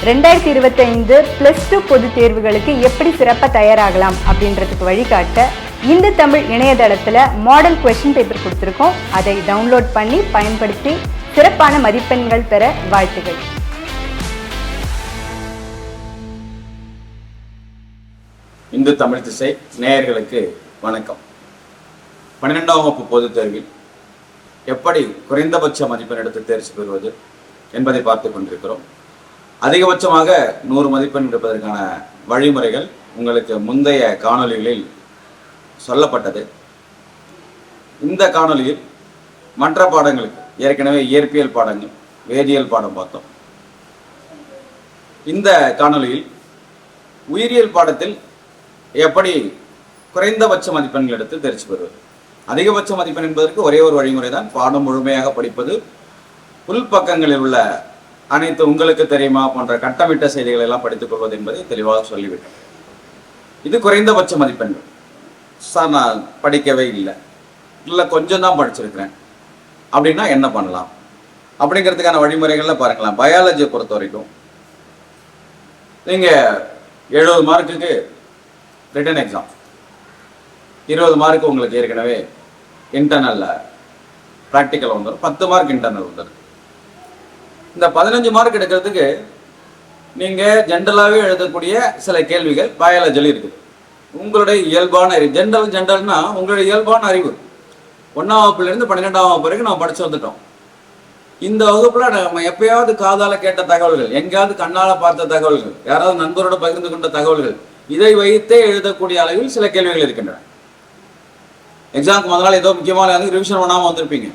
2025 +2 பொதுத் தேர்வுகளுக்கு எப்படி சிறப்பாக தயாராகலாம் அப்படின்றதுக்கு வழிகாட்ட இந்த தமிழ் இணையதளத்தில் மாடல் கொஸ்டின் பேப்பர் கொடுத்துருக்கோம். அதை டவுன்லோட் பண்ணி பயன்படுத்தி சிறப்பான மதிப்பெண்கள் பெற வாழ்த்துகள். இந்து தமிழ் திசை நேயர்களுக்கு வணக்கம். 12ஆம் வகுப்பு பொதுத் தேர்வில் எப்படி குறைந்தபட்ச மதிப்பெண் எடுத்து தேர்ச்சி பெறுவது என்பதை பார்த்து கொண்டிருக்கிறோம். அதிகபட்சமாக 100 மதிப்பெண் எடுப்பதற்கான வழிமுறைகள் உங்களுக்கு முந்தைய காணொலிகளில் சொல்லப்பட்டது. இந்த காணொலியில் மற்ற பாடங்களுக்கு ஏற்கனவே இயற்பியல் பாடங்கள், வேதியியல் பாடம் பார்த்தோம். இந்த காணொலியில் உயிரியல் பாடத்தில் எப்படி குறைந்தபட்ச மதிப்பெண்கள் எடுத்து தேர்ச்சி பெறுவது. அதிகபட்ச மதிப்பெண் என்பதற்கு ஒரே ஒரு வழிமுறை தான், பாடம் முழுமையாக படிப்பது, உள்பக்கங்களில் உள்ள அனைத்து உங்களுக்கு தெரியுமா போன்ற கட்டமிட்ட செய்திகளை எல்லாம் படித்துக் கொள்வது என்பதை தெளிவாக சொல்லிவிட்டேன். இது குறைந்தபட்ச மதிப்பெண்கள். சார் நான் படிக்கவே இல்லை கொஞ்சம் தான் படிச்சிருக்கிறேன் அப்படின்னா என்ன பண்ணலாம் அப்படிங்கிறதுக்கான வழிமுறைகள்ல பாருங்களேன். பயாலஜியை பொறுத்த வரைக்கும் நீங்க 70 மார்க்குக்கு ரிட்டன் எக்ஸாம், 20 மார்க்கு உங்களுக்கு ஏற்கனவே இன்டர்னல்ல ப்ராக்டிக்கல் வந்துடும், 10 மார்க் இன்டர்னல் வந்துடும். இந்த 15 மார்க் எடுக்கிறதுக்கு நீங்க ஜென்ரலாகவே எழுதக்கூடிய சில கேள்விகள் பயாலஜியில் இருக்குது. உங்களுடைய இயல்பான அறிவு, ஜென்ரல்னா உங்களுடைய இயல்பான அறிவு 1ஆம் வகுப்புலேருந்து 12ஆம் வகுப்பு வரைக்கும் நம்ம படிச்சு வந்துட்டோம். இந்த வகுப்புல நம்ம எப்பயாவது காதால கேட்ட தகவல்கள், எங்கேயாவது கண்ணால பார்த்த தகவல்கள், யாராவது நண்பரோட பகிர்ந்து கொண்ட தகவல்கள், இதை வைத்தே எழுதக்கூடிய அளவில் சில கேள்விகள் இருக்கின்றன. எக்ஸாமுக்கு முதல்ல ஏதோ முக்கியமான ரிவிஷன் பண்ணாமல் வந்திருப்பீங்க.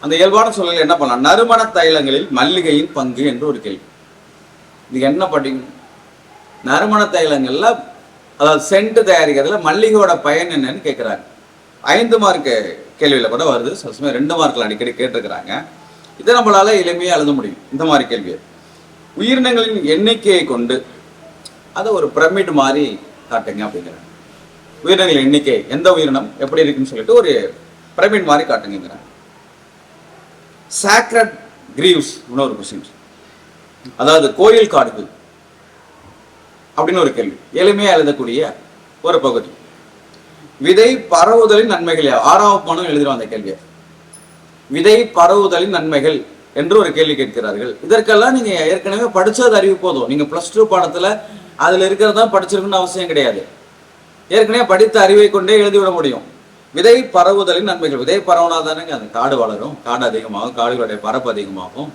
அந்த இயல்பான சூழலில் என்ன பண்ணலாம்? நறுமண தைலங்களில் மல்லிகையின் பங்கு என்று ஒரு கேள்வி. இது என்ன படிங்க? நறுமண தைலங்கள்ல, அதாவது சென்ட் தயாரிக்கிறதுல மல்லிகையோட பயன் என்னன்னு கேட்குறாங்க. 5 மார்க் கேள்வியில கூட வருது, சில சமயம் 2 மார்க்கில் அடிக்கடி கேட்டிருக்கிறாங்க. இதை நம்மளால எளிமையாக எழுத முடியும். இந்த மாதிரி கேள்வி, உயிரினங்களின் எண்ணிக்கையை கொண்டு அதை ஒரு பிரமிட் மாதிரி காட்டுங்க அப்படிங்கிறாங்க. உயிரினங்களின் எண்ணிக்கை, எந்த உயிரினம் எப்படி இருக்குன்னு சொல்லிட்டு ஒரு பிரமிட் மாதிரி காட்டுங்கிறாங்க. சாக்ரட் கிரீவ்ஸ் ஒரு கொஸ்டின், அதாவது கோயில் காடுகள் அப்படின்னு ஒரு கேள்வி, எளிமையா எழுதக்கூடிய ஒரு பகுதி. விதை பரவுதலின் நன்மைகள், 6ஆம் பாடம் எழுதிடும் அந்த கேள்வியை. விதை பரவுதலின் நன்மைகள் என்று ஒரு கேள்வி கேட்கிறார்கள். இதற்கெல்லாம் நீங்க ஏற்கனவே படிச்சது அறிவு போதும். நீங்க +2 பாடத்துல அதுல இருக்கிறதா படிச்சிருக்குன்னு அவசியம் கிடையாது. ஏற்கனவே படித்த அறிவை கொண்டே எழுதிவிட முடியும். விதை பரவுதலின் நன்மைகள், விதை பரவுனா தானேங்க அந்த காடு வளரும், காடு அதிகமாகும், காடுகளுடைய பரப்பு அதிகமாகும்.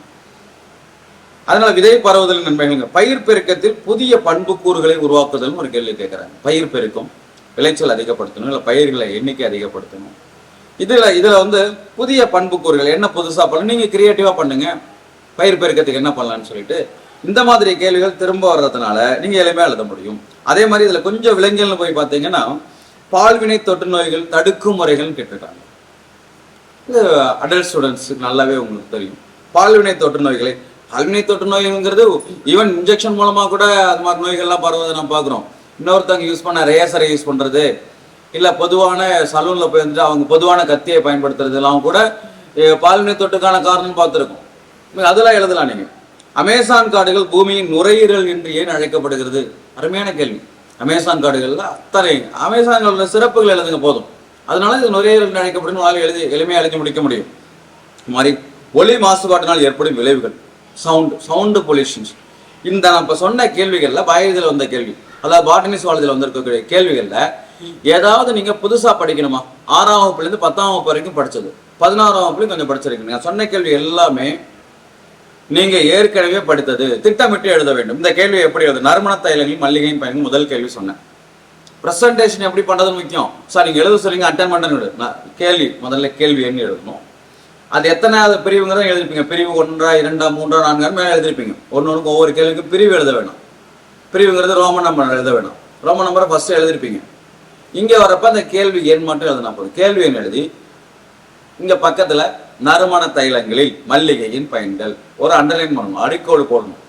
அதனால விதை பரவுதலின் நன்மைகள். பயிர் பெருக்கத்தில் புதிய பண்புக்கூறுகளை உருவாக்குதல் ஒரு கேள்வி கேட்கிறாங்க. பயிர் பெருக்கம், விளைச்சல் அதிகப்படுத்தணும், இல்லை பயிர்களை எண்ணிக்கை அதிகப்படுத்தணும். இதுல புதிய பண்புக்கூறுகள் என்ன புதுசா பண்ணணும், நீங்க கிரியேட்டிவா பண்ணுங்க. பயிர் பெருக்கத்துக்கு என்ன பண்ணலாம்னு சொல்லிட்டு இந்த மாதிரி கேள்விகள் திரும்ப வர்றதுனால நீங்க எளிமையா எழுத முடியும். அதே மாதிரி இதுல கொஞ்சம் விலங்கியல்னு போய் பார்த்தீங்கன்னா பால்வினை தொற்று நோய்கள் தடுக்கும் முறைகள் கேட்டிருக்காங்க. இது அடல்ட் ஸ்டூடெண்ட்ஸுக்கு நல்லாவே உங்களுக்கு தெரியும். பால்வினை தொற்று நோய்ங்கிறது ஈவன் இன்ஜெக்ஷன் மூலமா கூட அது மாதிரி நோய்கள்லாம் பரவுவதை நம்ம பார்க்குறோம். இன்னொருத்தவங்க யூஸ் பண்ண ரேசரை யூஸ் பண்றது, இல்லை பொதுவான சலூன்ல போய் வந்துட்டு அவங்க பொதுவான கத்தியை பயன்படுத்துறது எல்லாம் கூட பால்வினை தொற்றுக்கான காரணம் பார்த்துருக்கோம். அதெல்லாம் எழுதலாம் நீங்க. அமேசான் காடுகள் பூமியின் நுரையீரல் என்று ஏன் அழைக்கப்படுகிறது? அருமையான கேள்வி. அமேசான் காடுகள்ல அத்தனை அமேசான்களோட சிறப்புகள் எழுதுங்க போதும். அதனால இது நுரையீரல் அழைக்கப்படும் எளிமையாக எழுதி முடிக்க முடியும். மாதிரி ஒலி மாசுபாட்டினால் ஏற்படும் விளைவுகள், சவுண்டு பொல்யூஷன்ஸ். இந்த நான் இப்ப சொன்ன கேள்விகள்ல பயாலஜியில் வந்த கேள்வி, அதாவது பாட்டனி சுவாலஜியில் வந்திருக்கக்கூடிய கேள்விகள்ல ஏதாவது நீங்க புதுசா படிக்கணுமா? 6ஆம் வகுப்புலேருந்து 10ஆம் வகுப்பு வரைக்கும் படிச்சது, 16ஆம் வகுப்புலையும் கொஞ்சம் படிச்சிருக்கீங்க. சொன்ன கேள்வி எல்லாமே நீங்க ஏற்கனவே படித்தது, திட்டமிட்டு எழுத வேண்டும். இந்த கேள்வி எப்படி எழுது? நறுமண தைலங்களின் மல்லிகையின் பயன் முதல் கேள்வி சொன்னேன். ப்ரெசன்டேஷன் எப்படி பண்றதுன்னு முக்கியம். சார் நீங்க எழுத சொல்றீங்க, அட்டன் பண்ணுறது கேள்வி, முதல்ல கேள்வி என்ன எழுதணும், அது எத்தனாவது பிரிவுங்கிறத எழுதிருப்பீங்க. பிரிவு 1, 2, 3, 4 மேலே எழுதிருப்பீங்க. ஒன்னொன்றுக்கு ஒவ்வொரு கேள்விக்கும் பிரிவு எழுத வேணும். பிரிவுங்கிறது ரோமன் நம்பர் எழுத வேணும். ரோமன் நம்பரை ஃபர்ஸ்ட் எழுதிருப்பீங்க. இங்க வரப்ப அந்த கேள்வி எண் மட்டும் எழுதினா போதும். கேள்வி எண் எழுதி இங்க பக்கத்துல நறுமண தைலங்களில் மல்லிகையின் பயன்கள் ஒரு அண்டர்லைன் பண்ணணும், அடிக்கோடு போடணும்.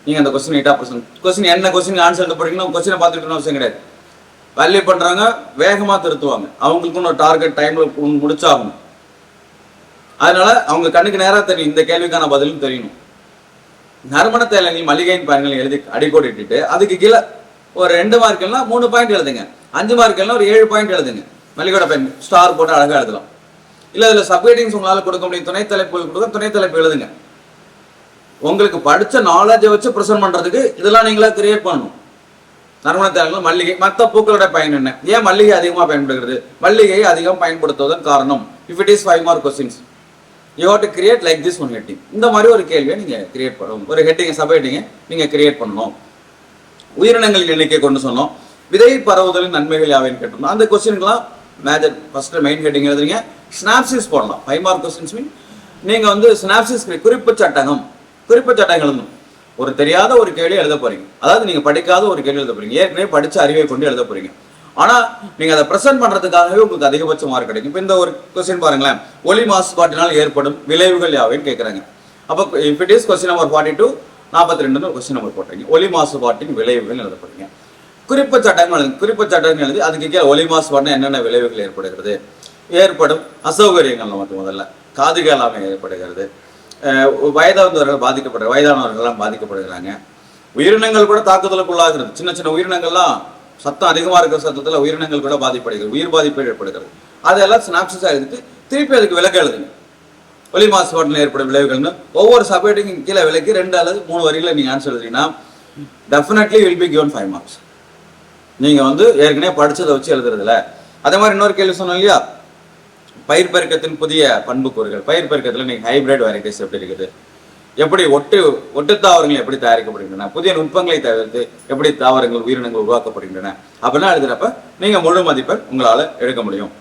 நீங்க அந்த கொஸ்டின் 8% கொஸ்டின் என்ன கொஸ்டின் ஆன்சர் போறீங்கன்னா கொஸ்டினை பார்த்துட்டு அவசியம் கிடையாது. வேல்யூ பண்றாங்க, வேகமா திருத்துவாங்க, அவங்களுக்குன்னு ஒரு டார்கெட் டைம்ல முடிச்சாகணும். அதனால அவங்க கண்ணுக்கு நேரா தெரியும், இந்த கேள்விக்கான பதிலும் தெரியணும். நறுமண தைலங்கள் மல்லிகையின் பயன்கள் எழுதி அடிக்கோடிட்டு அதுக்கு கீழே ஒரு 2 மார்க்கெல்லாம் 3 பாயிண்ட் எழுதுங்க, 5 மார்க்கெல்லாம் ஒரு 7 பாயிண்ட் எழுதுங்க. மல்லிகையோட பயன் ஸ்டார் போட்டு அழகா எழுதலாம். இல்ல இதுல சப்ஹெட்டிங்ஸ் உங்களால கொடுக்க முடியும், துணை தலைப்புகள் கொடுக்க துணை தலைப்பு எழுதுங்க. உங்களுக்கு படிச்ச நாலேஜை வச்சு ப்ரெசென்ட் பண்றதுக்கு இதெல்லாம் நீங்களா கிரியேட் பண்ணணும். நறுமண தைலங்கள் மல்லிகை, மற்ற பூக்களோட பயன் என்ன, ஏன் மல்லிகை அதிகமாக பயன்படுகிறது, மல்லிகையை அதிகம் பயன்படுத்துவதன் காரணம். If it is 5 mark questions you have to create like this one heading. இந்த மாதிரி ஒரு கேள்வியை நீங்க கிரியேட் பண்ணணும். ஒரு ஹெட்டிங் சப்ஹெட்டிங்கை நீங்க கிரியேட் பண்ணணும். உயிரினங்களின் எண்ணிக்கை கொண்டு சொன்னோம். விதை பரவுதலின் நன்மைகள் யாவைன்னு கேட்டோம். அந்த கொஸ்டின்லாம் மேஜர் ஃபர்ஸ்ட் மெயின் ஹெட்டிங் எழுதுறீங்க. ஸ்னாப்சிஸ் போடலாம். 5 மார்க் கொஸ்டின்ஸ் மீன் நீங்க வந்து ஸ்னாப்சிஸ் குறிப்பு சட்டகம் எழுதணும். ஒரு தெரியாத ஒரு கேள்வி எழுத போறீங்க, அதாவது நீங்க படிக்காத ஒரு கேள்வி எழுத போறீங்க, ஏற்கனவே படிச்ச அறிவை கொண்டு எழுத போறீங்க. ஆனா நீங்க அதை பிரசன்ட் பண்றதுக்காகவே உங்களுக்கு அதிகபட்ச மார்க் கிடைக்கும். இப்போ இந்த ஒரு கொஸ்டின் பாருங்களேன், ஒலி மாசுபாட்டினால் ஏற்படும் விளைவுகள் யாவைன்னு கேட்கறாங்க. அப்போ if it is question number 42 42 question number போட்டீங்க. ஒலி மாசுபாட்டின் விளைவுகள் எழுத போறீங்க. குறிப்பு சட்டங்கள் எழுதி அதுக்கு கீழே ஒலி மாசுபாட்டினா என்னென்ன விளைவுகள் ஏற்படுகிறது, ஏற்படும் அசௌகரியங்கள் நமக்கு முதல்ல காது கேளாமை ஏற்படுகிறது, வயதானவர்கள் பாதிக்கப்படுகிறாங்க, உயிரினங்கள் கூட தாக்குதலுக்குள்ளாகிறது. சின்ன சின்ன உயிரினங்கள்லாம் சத்தம் அதிகமா இருக்கிற சத்தத்துல உயிரினங்கள் கூட பாதிப்படுகிறது, உயிர் பாதிப்பு ஏற்படுகிறது. அதெல்லாம் சினாப்சிஸா எழுதிட்டு திருப்பி அதுக்கு விளக்க எழுதுங்க. ஒலி மாசுபாட்டில் ஏற்படும் விளைவுகள்னு ஒவ்வொரு சப்ஹெட்டிங் கீழே விலைக்கு 2 அல்லது 3 வரிகளை நீங்க ஆன்சர் எழுதுறீங்கன்னா definitely will be given 5 marks. நீங்க வந்து ஏற்கனவே படிச்சதை வச்சு எழுதுறதுல. அதே மாதிரி இன்னொரு கேள்வி சொன்னோம் இல்லையா, பயிர் பெருக்கத்தின் புதிய பண்புக்கூறுகள். பயிர் பெருக்கத்துல நீங்க ஹைபிரிட் வெரைட்டிஸ் எப்படி இருக்குது, எப்படி ஒட்டு தாவரங்கள் எப்படி தயாரிக்கப்படுகின்றன, புதிய நுட்பங்களை தவிர்த்து எப்படி தாவரங்கள் உயிரினங்கள் உருவாக்கப்படுகின்றன அப்படின்னா எழுதுறப்ப நீங்க முழு மதிப்பெண் உங்களால எடுக்க முடியும்.